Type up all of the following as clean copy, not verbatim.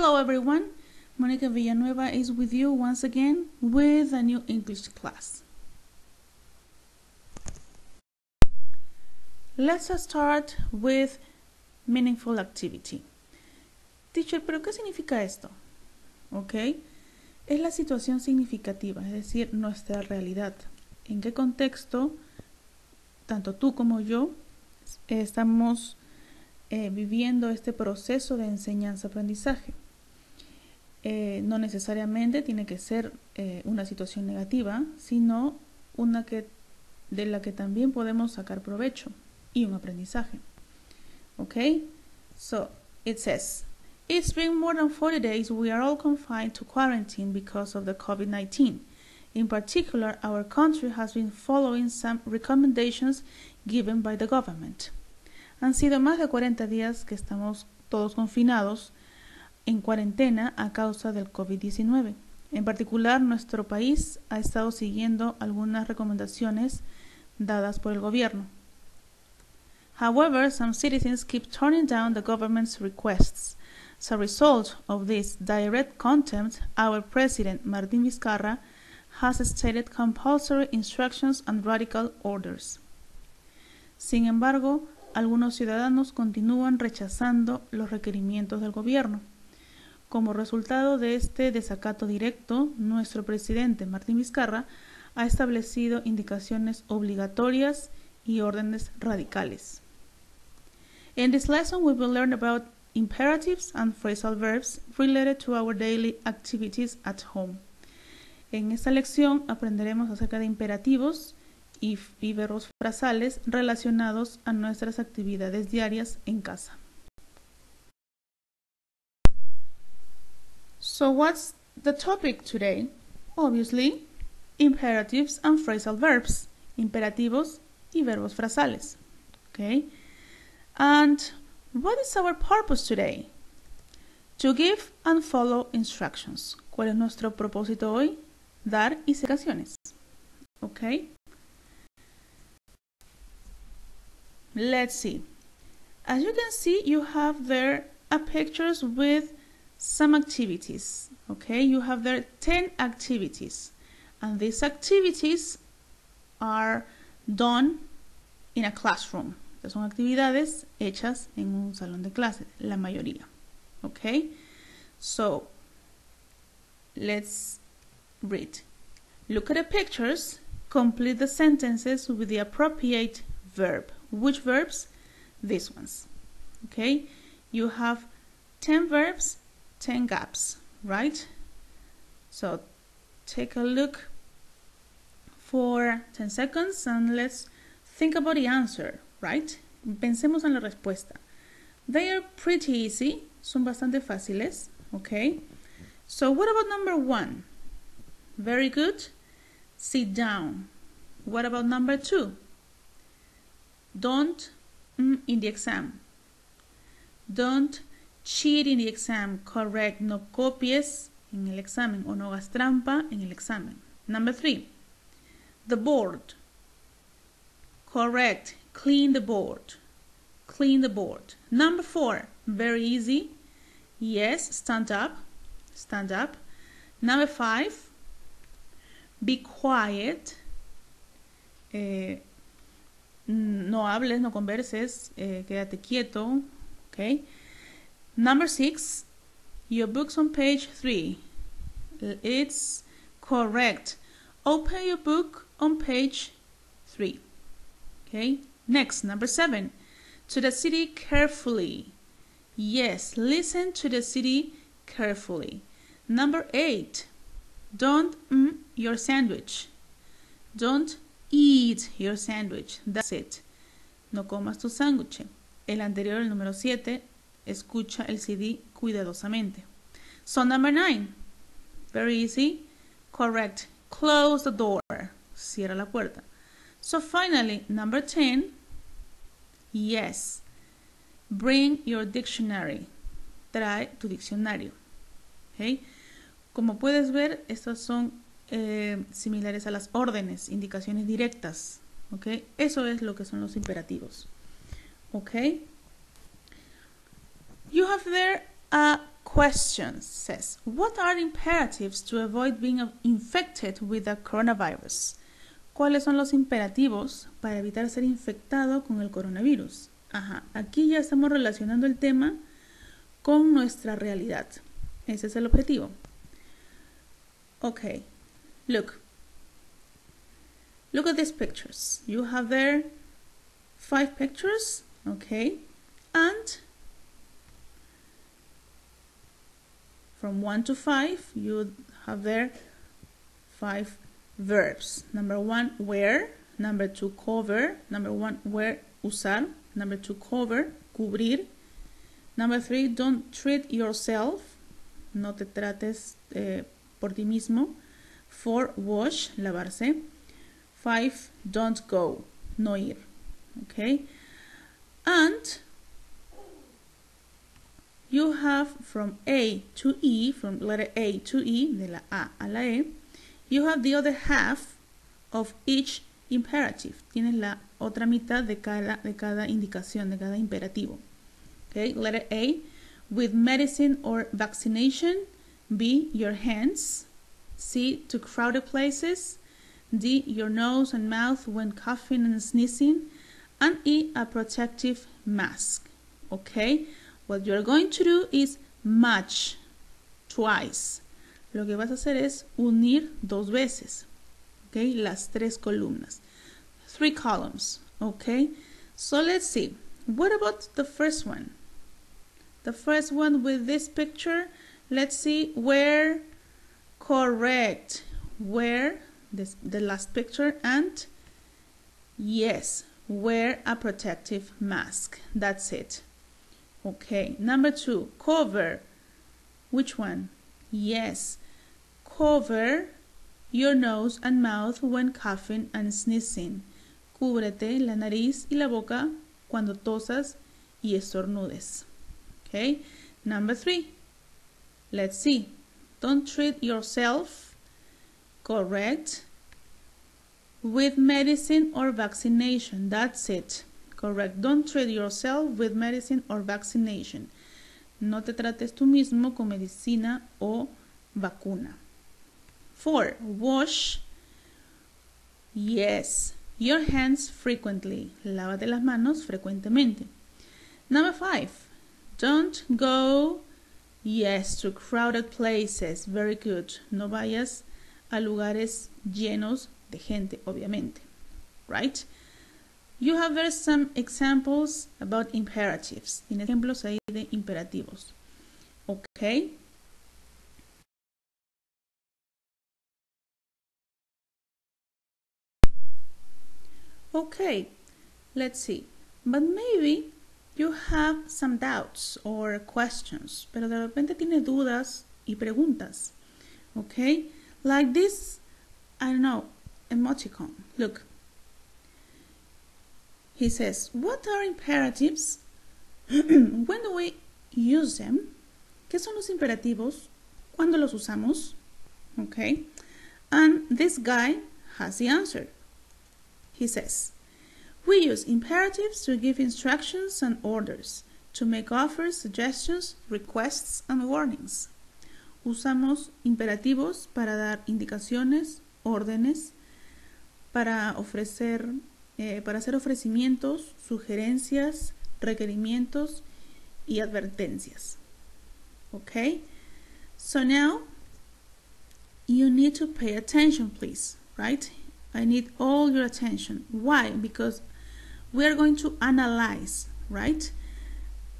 Hello everyone, Monica Villanueva is with you once again with a new English class. Let's start with meaningful activity. Teacher, ¿pero qué significa esto? Ok, es la situación significativa, es decir, nuestra realidad. ¿En qué contexto, tanto tú como yo, estamos viviendo este proceso de enseñanza-aprendizaje? No necesariamente tiene que ser una situación negativa, sino una de la que también podemos sacar provecho y un aprendizaje. Okay, so it says, it's been more than 40 days we are all confined to quarantine because of the COVID-19. In particular, our country has been following some recommendations given by the government. Han sido más de 40 días que estamos todos confinados en cuarentena a causa del COVID-19. En particular, nuestro país ha estado siguiendo algunas recomendaciones dadas por el gobierno. However, some citizens keep turning down the government's requests. As a result of this direct contempt, our president, Martín Vizcarra, has stated compulsory instructions and radical orders. Sin embargo, algunos ciudadanos continúan rechazando los requerimientos del gobierno. Como resultado de este desacato directo, nuestro presidente, Martín Vizcarra, ha establecido indicaciones obligatorias y órdenes radicales. In this lesson, we will learn about imperatives and phrasal verbs related to our daily activities at home. En esta lección aprenderemos acerca de imperativos y verbos frasales relacionados a nuestras actividades diarias en casa. So what's the topic today? Obviously, imperatives and phrasal verbs, imperativos y verbos frasales. Okay? And what is our purpose today? To give and follow instructions. ¿Cuál es nuestro propósito hoy? Dar indicaciones. Okay? Let's see. As you can see, you have there pictures with some activities. Okay, you have there 10 activities, and these activities are done in a classroom. Estas son actividades hechas en un salón de clases, la mayoría. Okay, so let's read. Look at the pictures, complete the sentences with the appropriate verb. Which verbs? These ones. Okay, you have 10 verbs, 10 gaps, right? So take a look for 10 seconds and let's think about the answer, right? Pensemos en la respuesta. They are pretty easy, son bastante fáciles, okay? So what about number 1? Very good. Sit down. What about number 2? Don't in the exam. Don't cheat in the exam. Correct. No copies en el examen o no hagas trampa en el examen. Number 3. The board. Correct. Clean the board. Clean the board. Number 4. Very easy. Yes. Stand up. Stand up. Number 5. Be quiet. No hables, no converses, quédate quieto, okay? Number 6, your book's on page 3. It's correct. Open your book on page 3. Okay? Next, number 7, to the city carefully. Yes, listen to the city carefully. Number 8, don't your sandwich. Don't eat your sandwich. That's it. No comas tu sándwich. El anterior, el número 7, escucha el CD cuidadosamente. So number 9, very easy. Correct. Close the door. Cierra la puerta. So finally, number 10, yes. Bring your dictionary. Trae tu diccionario. Okay? Como puedes ver, estas son similares a las órdenes, indicaciones directas. ¿Okay? Eso es lo que son los imperativos. Okay? You have there a question says, what are imperatives to avoid being infected with the coronavirus? ¿Cuáles son los imperativos para evitar ser infectado con el coronavirus? Ajá, aquí ya estamos relacionando el tema con nuestra realidad. Ese es el objetivo. Okay, look at these pictures. You have there 5 pictures, okay, and from 1 to 5 you have there 5 verbs. Number 1, wear. Number 2, cover. Number 1, wear, usar. Number 2, cover, cubrir. Number 3, don't treat yourself. No te trates por ti mismo. 4, wash, lavarse. 5, don't go, no ir. Okay? And you have from A to E, from letter A to E, de la A a la E, you have the other half of each imperative. Tienes la otra mitad de cada indicación, de cada imperativo. Okay? Letter A, with medicine or vaccination. B, your hands. C, to crowded places. D, your nose and mouth when coughing and sneezing. And E, a protective mask. Okay? What you're going to do is match twice. Lo que vas a hacer es unir 2 veces. Okay? Las 3 columnas. 3 columns. Okay? So let's see. What about the first one? The first one with this picture. Let's see where. Correct. Where. The last picture. And yes. Wear a protective mask. That's it. Okay. Number 2. Cover. Which one? Yes. Cover your nose and mouth when coughing and sneezing. Cúbrete la nariz y la boca cuando tosas y estornudes. Okay. Number 3. Let's see. Don't treat yourself. Correct. With medicine or vaccination. That's it. Correct. Don't treat yourself with medicine or vaccination. No te trates tú mismo con medicina o vacuna. 4. Wash. Yes. Your hands frequently. Lávate las manos frecuentemente. Number 5. Don't go. Yes, to crowded places. Very good. No vayas a lugares llenos de gente, obviamente. Right? You have there some examples about imperatives. Tienes ejemplos ahí de imperativos. Okay? Okay, let's see. But maybe you have some doubts or questions, pero de repente tienes dudas y preguntas. Okay? Like this, I don't know, emoticon. Look. He says, what are imperatives? When do we use them? ¿Qué son los imperativos? ¿Cuándo los usamos? Okay? And this guy has the answer. He says, we use imperatives to give instructions and orders, to make offers, suggestions, requests, and warnings. Usamos imperativos para dar indicaciones, órdenes, para hacer ofrecimientos, sugerencias, requerimientos y advertencias. Okay? So now, you need to pay attention, please, right? I need all your attention. Why? Because we are going to analyze, right?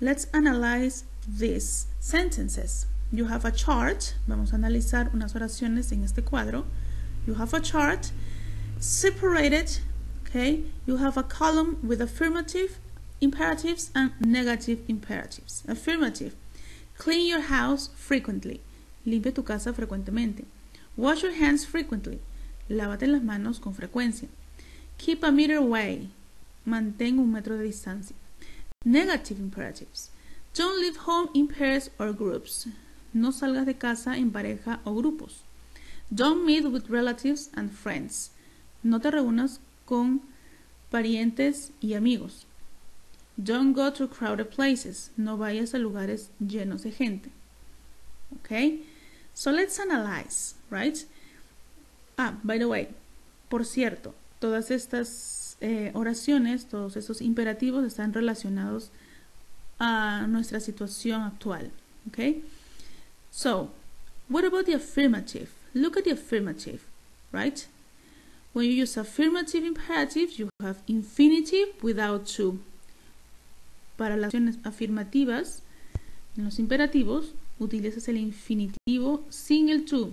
Let's analyze these sentences. You have a chart. Vamos a analizar unas oraciones en este cuadro. You have a chart separated, okay? You have a column with affirmative imperatives and negative imperatives. Affirmative. Clean your house frequently. Limpia tu casa frecuentemente. Wash your hands frequently. Lávate las manos con frecuencia. Keep a meter away. Mantén 1 metro de distancia. Negative imperatives. Don't leave home in pairs or groups. No salgas de casa en pareja o grupos. Don't meet with relatives and friends. No te reúnas con parientes y amigos. Don't go to crowded places. No vayas a lugares llenos de gente. Okay? So let's analyze, right? By the way, por cierto, todas estas oraciones, todos estos imperativos están relacionados a nuestra situación actual. Okay? So, what about the affirmative? Look at the affirmative, right? When you use affirmative imperatives, you have infinitive without to. Para las acciones afirmativas, en los imperativos, utilizas el infinitivo sin el to.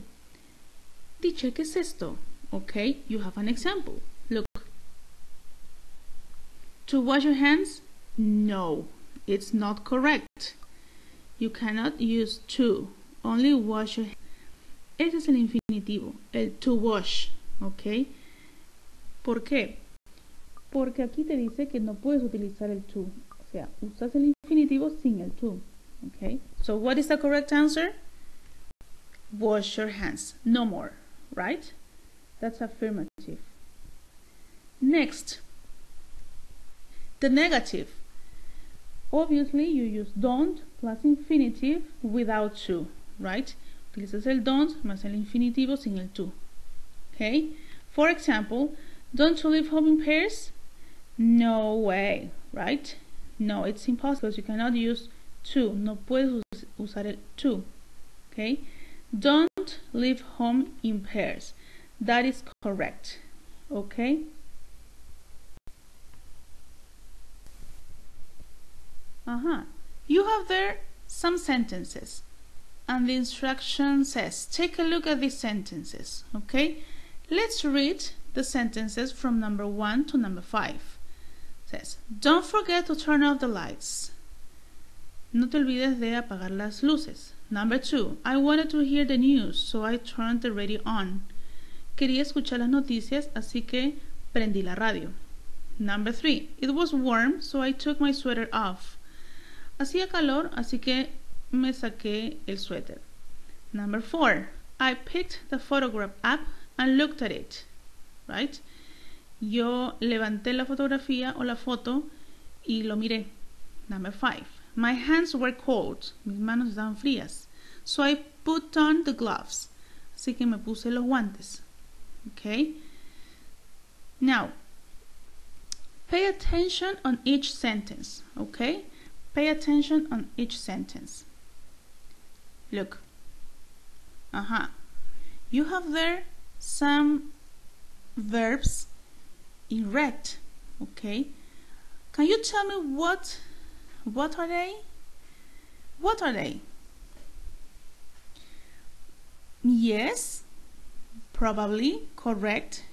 Teacher, ¿qué es esto? Okay, you have an example. Look. To wash your hands? No, it's not correct. You cannot use to. Only wash your hands. Ese es el infinitivo, el to wash. Okay. ¿Por qué? Porque aquí te dice que no puedes utilizar el to. O sea, usas el infinitivo sin el to. Okay. So what is the correct answer? Wash your hands. No more. Right? That's affirmative. Next. The negative. Obviously, you use don't plus infinitive without to. Right? Utilizas el don't más el infinitivo sin el to. Okay? For example, don't you leave home in pairs? No way, right? No, it's impossible. You cannot use to. No puedes usar el to. Okay? Don't leave home in pairs. That is correct. Okay? You have there some sentences. And the instruction says, take a look at these sentences. Okay? Let's read the sentences from number 1 to number 5. It says, don't forget to turn off the lights. No te olvides de apagar las luces. Number 2, I wanted to hear the news, so I turned the radio on. Quería escuchar las noticias, así que prendí la radio. Number 3, it was warm, so I took my sweater off. Hacía calor, así que me saqué el suéter. Number 4, I picked the photograph up and looked at it. Right? Yo levanté la fotografía o la foto y lo miré. Number 5, my hands were cold. Mis manos estaban frías. So I put on the gloves. Así que me puse los guantes. Okay? Now, pay attention on each sentence. Okay? Pay attention on each sentence. Look. You have there some verbs in red. Okay? Can you tell me what are they? What are they? Yes, probably, correct.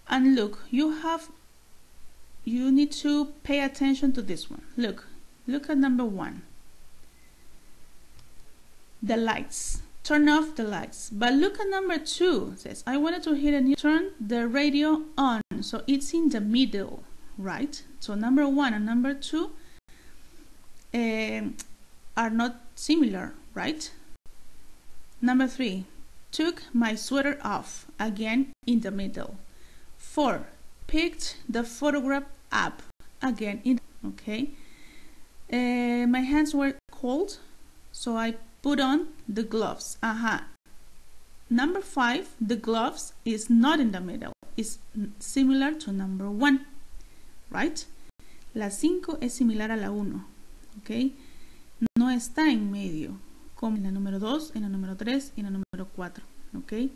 And look, you need to pay attention to this one. Look at number 1. The lights. Turn off the lights. But look at number 2. It says, I wanted to hear a news. Turn the radio on. So it's in the middle, right? So number 1 and number 2 are not similar, right? Number 3, took my sweater off, again in the middle. 4, picked the photograph up, again in, okay. My hands were cold, so I put on the gloves. Number 5, the gloves is not in the middle. It's similar to number 1, right? La 5 es similar a la 1, okay. No está en medio, como en la número 2, en la número 3 y en la número 4, ok.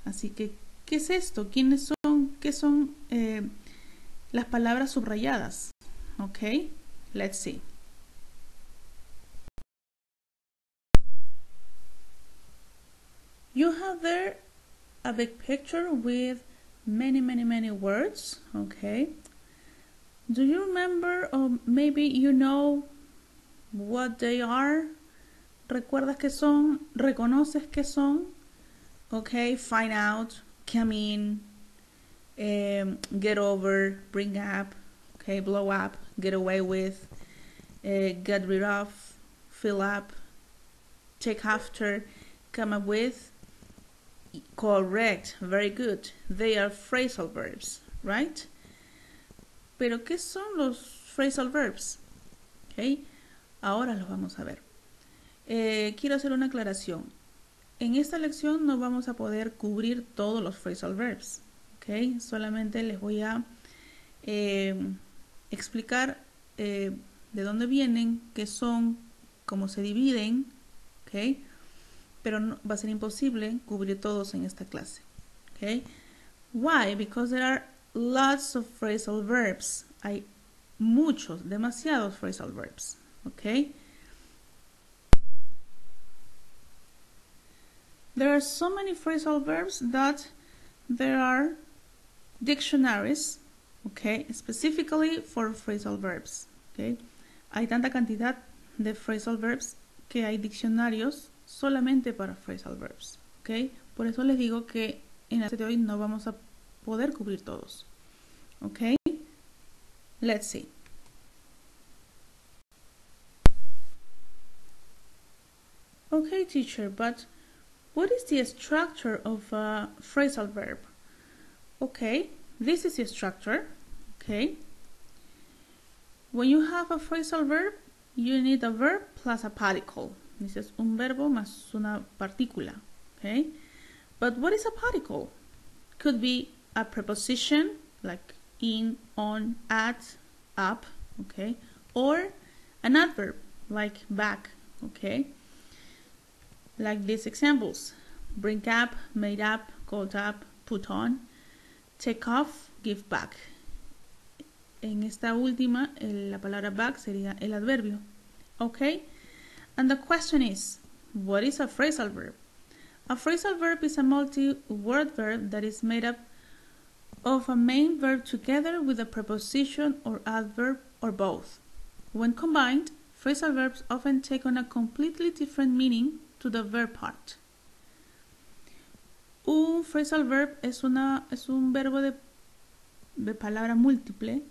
Así que, ¿qué es esto? ¿Qué son las palabras subrayadas? Ok, let's see. You have there a big picture with many words, okay. Do you remember, or maybe you know what they are? ¿Recuerdas qué son? ¿Reconoces qué son? Okay, find out, come in, get over, bring up, okay, blow up, get away with, get rid of, fill up, take after, come up with. Correct, very good. They are phrasal verbs, right? Pero ¿qué son los phrasal verbs? Okay, ahora los vamos a ver. quiero hacer una aclaración. En esta lección no vamos a poder cubrir todos los phrasal verbs, ¿ok? Solamente les voy a explicar de dónde vienen, qué son, cómo se dividen, ¿ok? Pero no, va a ser imposible cubrir todos en esta clase, ¿ok? Why? Because there are lots of phrasal verbs. Hay muchos, demasiados phrasal verbs, ¿ok? There are so many phrasal verbs that there are dictionaries, okay, specifically for phrasal verbs, okay. Hay tanta cantidad de phrasal verbs que hay diccionarios solamente para phrasal verbs, okay. Por eso les digo que en la clase de hoy no vamos a poder cubrir todos, okay. Let's see. Okay, teacher, but what is the structure of a phrasal verb? Okay, this is the structure, okay. When you have a phrasal verb, you need a verb plus a particle. This is un verbo más una partícula, okay. But what is a particle? Could be a preposition like in, on, at, up, okay, or an adverb like back, okay. Like these examples: bring up, made up, called up, put on, take off, give back. En esta última, la palabra back sería el adverbio. Okay? And the question is, what is a phrasal verb? A phrasal verb is a multi-word verb that is made up of a main verb together with a preposition or adverb or both. When combined, phrasal verbs often take on a completely different meaning to the verb part. Un phrasal verb es un verbo de palabra múltiple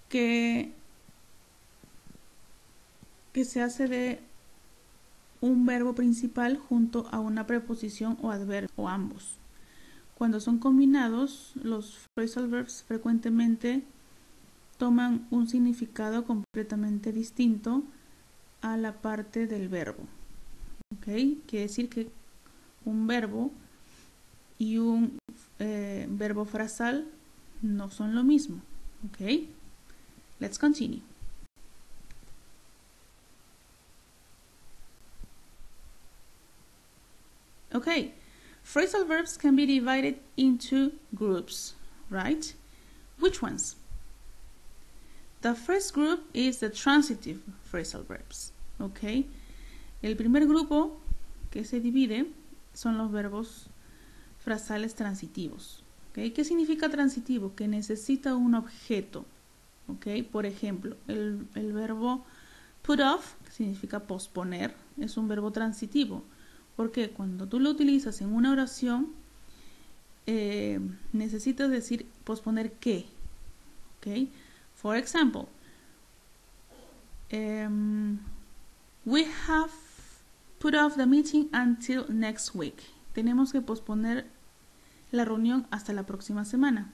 que se hace de un verbo principal junto a una preposición o adverbio o ambos. Cuando son combinados, los phrasal verbs frecuentemente toman un significado completamente distinto a la parte del verbo. ¿Okay? Quiere decir que un verbo y un verbo frasal no son lo mismo. Okay? Let's continue. Okay, phrasal verbs can be divided into groups, right? Which ones? The first group is the transitive phrasal verbs. Okay? El primer grupo que se divide son los verbos frasales transitivos. ¿Okay? ¿Qué significa transitivo? Que necesita un objeto. ¿Okay? Por ejemplo, el verbo put off, que significa posponer, es un verbo transitivo. Porque cuando tú lo utilizas en una oración, necesitas decir posponer qué. ¿Okay? For example, we have put off the meeting until next week. Tenemos que posponer la reunión hasta la próxima semana.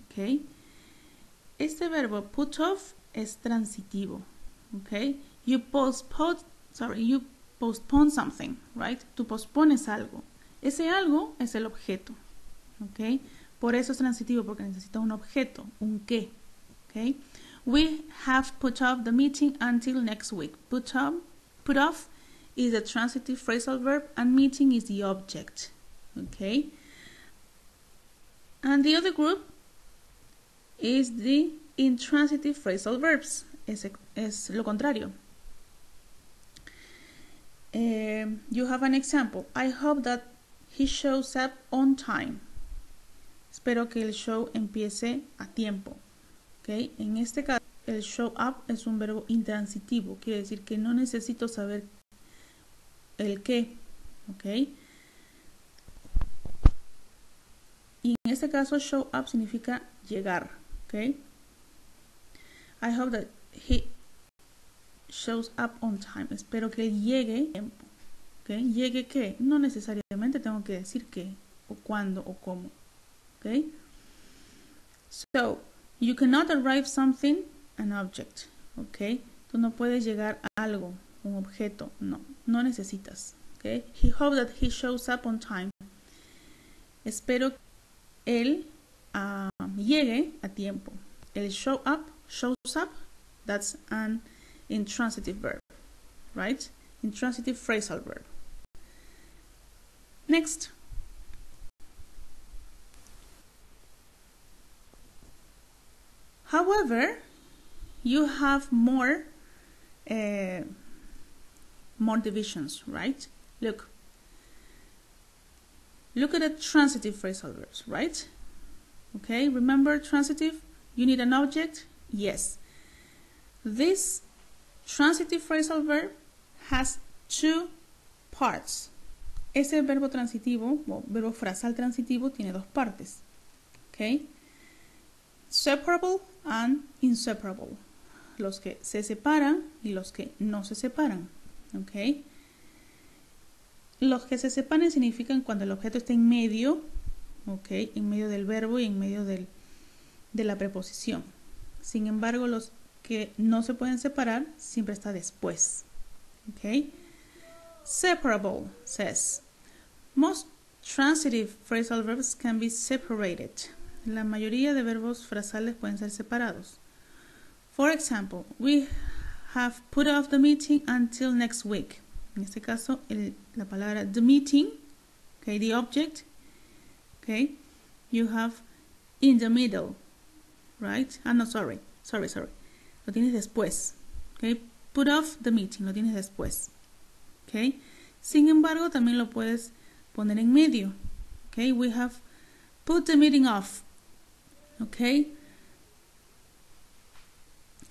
¿Okay? Este verbo put off es transitivo. ¿Okay? You postpone something, right? Tú pospones algo. Ese algo es el objeto. ¿Okay? Por eso es transitivo, porque necesita un objeto, un qué. ¿Okay? We have put off the meeting until next week. Put off is the transitive phrasal verb and meeting is the object. Okay? And the other group is the intransitive phrasal verbs. Es lo contrario. You have an example. I hope that he shows up on time. Espero que el show empiece a tiempo. ¿Okay? En este caso, el show up es un verbo intransitivo. Quiere decir que no necesito saber el qué. ¿Okay? Y en este caso, show up significa llegar. ¿Okay? I hope that he shows up on time. Espero que él llegue a tiempo. ¿Okay? ¿Llegue qué? No necesariamente tengo que decir qué, o cuándo, o cómo. ¿Okay? So, you cannot arrive something, an object. ¿Okay? Tú no puedes llegar a algo. un objeto. No necesitas. Okay? He hoped that he shows up on time. Espero que él llegue a tiempo. El shows up, that's an intransitive verb, right? Intransitive phrasal verb. Next. However, you have more divisions, right? Look at the transitive phrasal verbs, right? Okay, remember transitive? You need an object? Yes. This transitive phrasal verb has two parts. Ese verbo transitivo, o verbo frasal transitivo, tiene dos partes. Okay? Separable and inseparable. Los que se separan y los que no se separan. Okay? Los que se separan significan cuando el objeto está en medio, okay, en medio del verbo y en medio de la preposición. Sin embargo, los que no se pueden separar siempre está después. Okay? Separable says, most transitive phrasal verbs can be separated. La mayoría de verbos frasales pueden ser separados. For example, we have put off the meeting until next week. En este caso, la palabra the meeting, okay, the object, okay, you have in the middle, right? No, sorry. Lo tienes después, okay? Put off the meeting, lo tienes después, okay? Sin embargo, también lo puedes poner en medio, okay? We have put the meeting off, okay?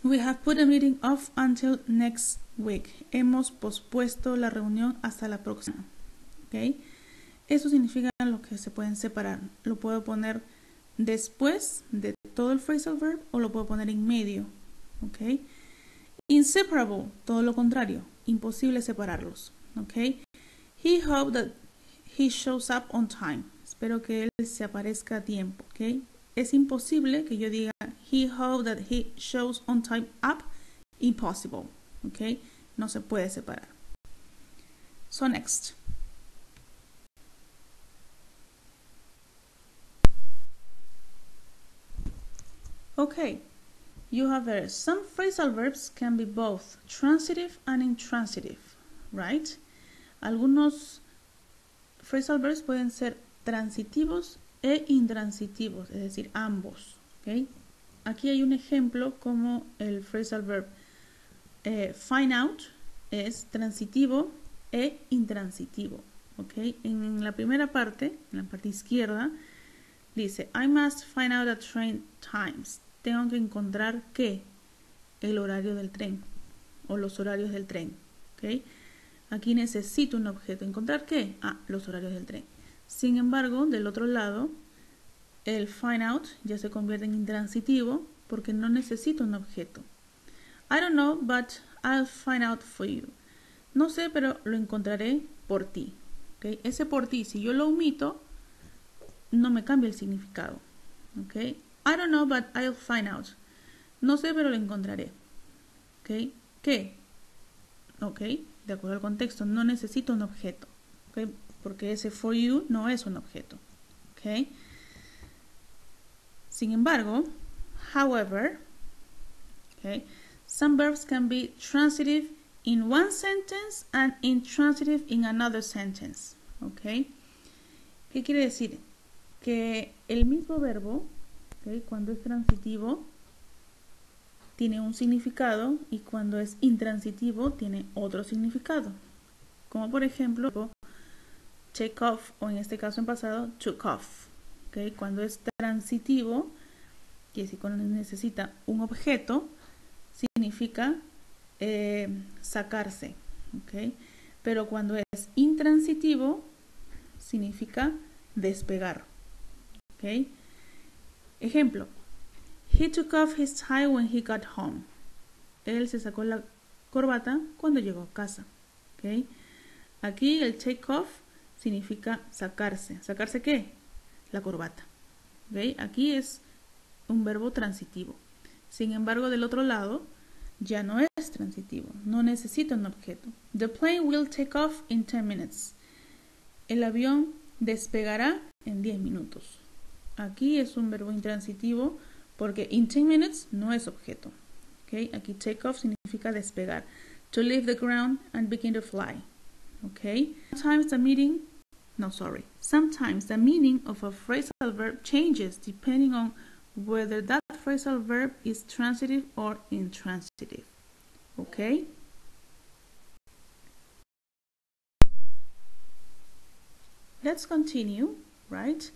We have put the meeting off until next week. Hemos pospuesto la reunión hasta la próxima. ¿Okay? Eso significa lo que se pueden separar. Lo puedo poner después de todo el phrasal verb o lo puedo poner en medio. ¿Okay? Inseparable, todo lo contrario. Imposible separarlos. ¿Okay? He hoped that he shows up on time. Espero que él se aparezca a tiempo. ¿Okay? Es imposible que yo diga he hoped that he shows on time up. Impossible. Okay? No se puede separar. So next. Okay. You have there. Some phrasal verbs can be both transitive and intransitive. Right? Algunos phrasal verbs pueden ser transitivos e intransitivos. Es decir, ambos. Okay? Aquí hay un ejemplo como el phrasal verb find out es transitivo e intransitivo. ¿Okay? En la primera parte, en la parte izquierda, dice I must find out the train times. Tengo que encontrar ¿qué? El horario del tren o los horarios del tren. ¿Okay? Aquí necesito un objeto. ¿Encontrar qué? Los horarios del tren. Sin embargo, del otro lado, el find out ya se convierte en intransitivo porque no necesito un objeto. I don't know, but I'll find out for you. No sé, pero lo encontraré por ti. ¿Okay? Ese por ti, si yo lo omito, no me cambia el significado. ¿Okay? I don't know, but I'll find out. No sé, pero lo encontraré. ¿Okay? ¿Qué? ¿Ok? De acuerdo al contexto, no necesito un objeto. ¿Okay? Porque ese for you no es un objeto. ¿Ok? Sin embargo, however, okay, some verbs can be transitive in one sentence and intransitive in another sentence. Okay. ¿Qué quiere decir? Que el mismo verbo, okay, cuando es transitivo, tiene un significado y cuando es intransitivo tiene otro significado. Como por ejemplo, take off o en este caso en pasado, took off. Okay, cuando es transitivo, quiere decir cuando necesita un objeto, significa sacarse. Okay, pero cuando es intransitivo, significa despegar. Okay. Ejemplo, he took off his tie when he got home. Él se sacó la corbata cuando llegó a casa. Okay. Aquí el take off significa sacarse. ¿Sacarse qué? La corbata. ¿Okay? Aquí es un verbo transitivo. Sin embargo, del otro lado, ya no es es transitivo, no necesita un objeto. The plane will take off in 10 minutes. El avión despegará en 10 minutos. Aquí es un verbo intransitivo porque in 10 minutes no es objeto. Okay? Aquí take off significa despegar. To leave the ground and begin to fly. Okay? Sometimes the meaning of a phrasal verb changes depending on whether that phrasal verb is transitive or intransitive. Okay? Let's continue, right?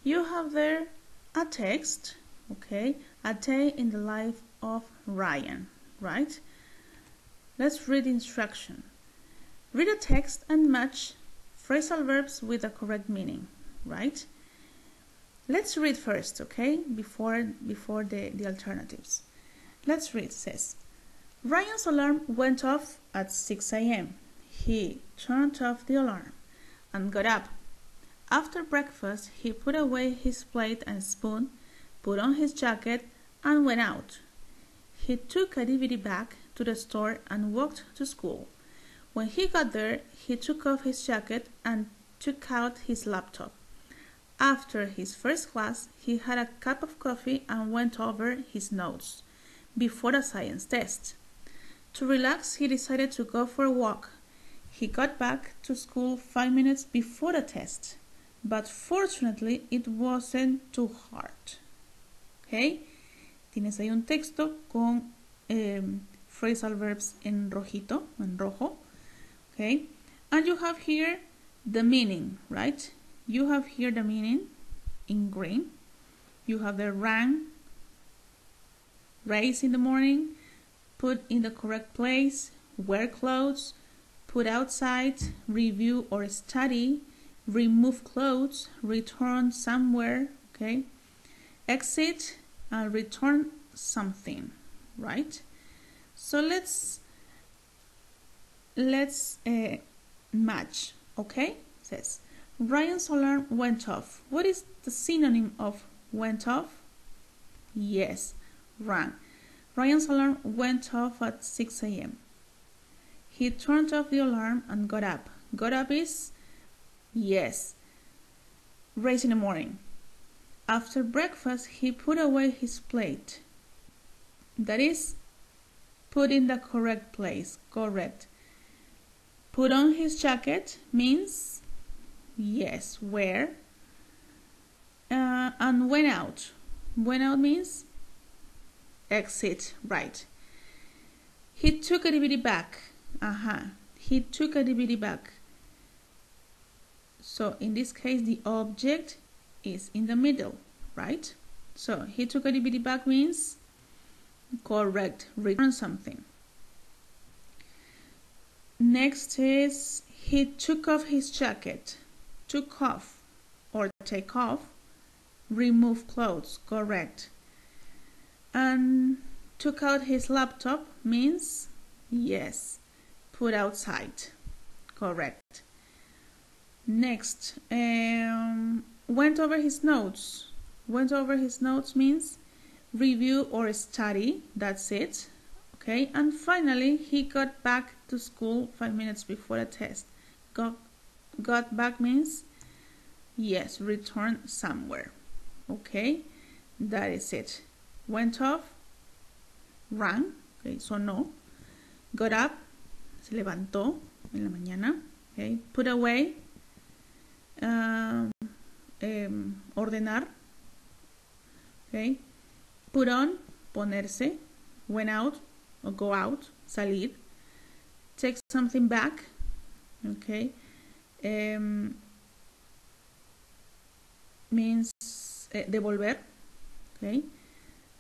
You have there a text, okay? A day in the life of Ryan, right? Let's read the instruction. Read a text and match phrasal verbs with the correct meaning, right? Let's read first, okay? Before the alternatives. Let's read. It says, Ryan's alarm went off at 6 a.m. He turned off the alarm and got up. After breakfast, he put away his plate and spoon, put on his jacket, and went out. He took a DVD bag to the store and walked to school. When he got there, he took off his jacket and took out his laptop. After his first class, he had a cup of coffee and went over his notes before a science test. To relax, he decided to go for a walk. He got back to school 5 minutes before the test, but fortunately it wasn't too hard. Okay? Tienes ahí un texto con phrasal verbs en rojito, en rojo. Okay? And you have here the meaning, right? You have here the meaning in green. You have the rang, raise in the morning, put in the correct place, wear clothes, put outside, review or study, remove clothes, return somewhere, okay? Exit and return something, right? So let's match, okay? It says, Ryan's alarm went off. What is the synonym of went off? Yes, rang. Ryan's alarm went off at 6 a.m. He turned off the alarm and got up. Got up is, yes, raise in the morning. After breakfast, he put away his plate. That is, put in the correct place, correct. Put on his jacket means, yes, wear. And went out. Went out means exit, right. He took a DVD back. He took a DVD back. So in this case, the object is in the middle, right? So he took a DVD back means correct, return something. Next is he took off his jacket. Took off or take off, remove clothes, correct. And took out his laptop means yes, put outside, correct. Next, went over his notes. Went over his notes means review or study, that's it. Okay, and finally he got back to school 5 minutes before the test. Got back means yes, return somewhere. Okay, that is it. Went off, rang, okay, sonó. Got up, se levantó en la mañana. Okay, put away, ordenar. Okay, put on, ponerse. Went out or go out, salir. Take something back. Okay, means devolver. Okay,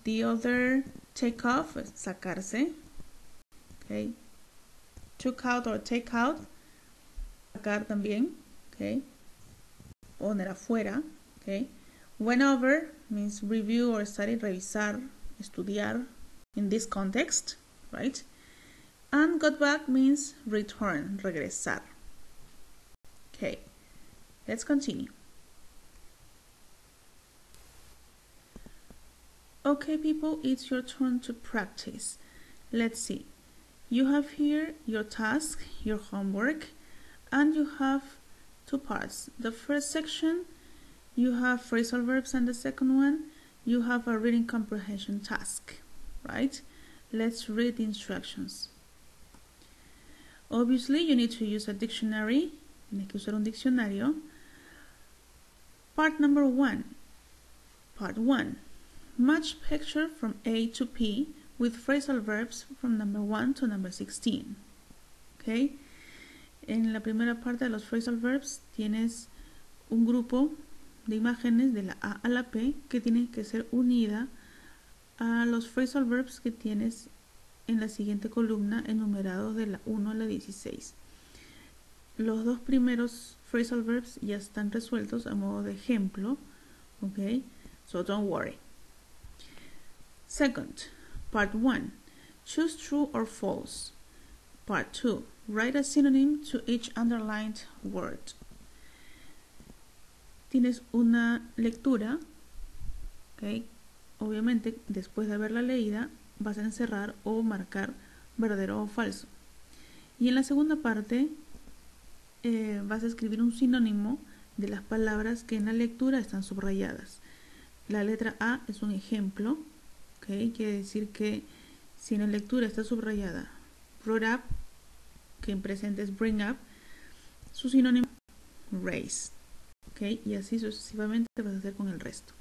the other take off, sacarse. Okay, took out or take out, sacar también. Okay, poner afuera. Okay, went over means review or study, revisar, estudiar in this context, right? And got back means return, regresar. Okay, let's continue. Okay, people, it's your turn to practice. Let's see. You have here your task, your homework, and you have two parts. The first section, you have phrasal verbs, and the second one, you have a reading comprehension task, right? Let's read the instructions. Obviously, you need to use a dictionary. Tienes que usar un diccionario. Part number 1. Part 1. Match picture from A to P with phrasal verbs from number 1 to number 16. Okay? En la primera parte de los phrasal verbs tienes un grupo de imágenes de la A a la P que tienen que ser unida a los phrasal verbs que tienes en la siguiente columna enumerados de la 1 a la 16. Los dos primeros phrasal verbs ya están resueltos a modo de ejemplo, ok, so don't worry. Second, part 1, choose true or false. Part 2, write a synonym to each underlined word. Tienes una lectura, ok, obviamente después de haberla leída vas a encerrar o marcar verdadero o falso. Y en la segunda parte vas a escribir un sinónimo de las palabras que en la lectura están subrayadas. La letra A es un ejemplo, ¿okay? Quiere decir que si en la lectura está subrayada brought up, que en presente es bring up, su sinónimo raise, ¿okay? Y así sucesivamente vas a hacer con el resto.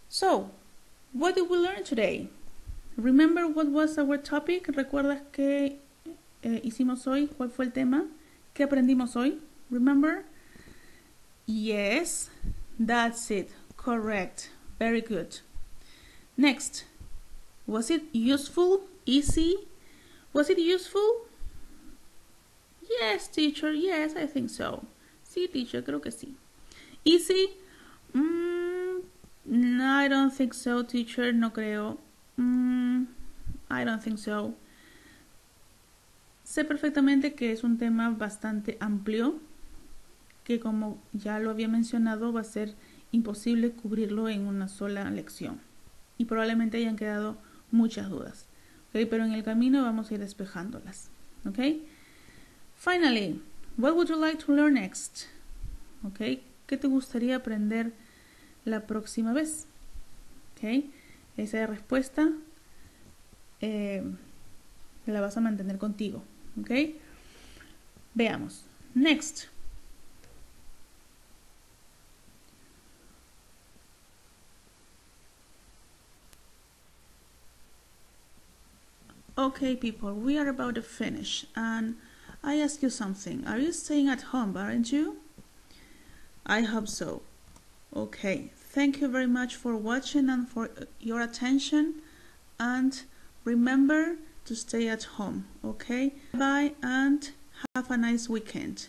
So, what did we learn today? Remember what was our topic? ¿Recuerdas qué hicimos hoy? ¿Cuál fue el tema? ¿Qué aprendimos hoy? Remember? Yes, that's it. Correct. Very good. Next. Was it useful? Easy? Was it useful? Yes, teacher. Yes, I think so. Sí, teacher, creo que sí. Easy? No, I don't think so, teacher. No creo. I don't think so. Sé perfectamente que es un tema bastante amplio, que como ya lo había mencionado va a ser imposible cubrirlo en una sola lección. Y probablemente hayan quedado muchas dudas. ¿Okay? Pero en el camino vamos a ir despejándolas. ¿Okay? Finally, what would you like to learn next? ¿Okay? ¿Qué te gustaría aprender la próxima vez? ¿Okay? Esa respuesta la vas a mantener contigo. ¿Ok? Veamos. Next. Okay, people, we are about to finish. And I ask you something. Are you staying at home, aren't you? I hope so. Okay. Thank you very much for watching and for your attention. And remember to stay at home, okay? Bye and have a nice weekend.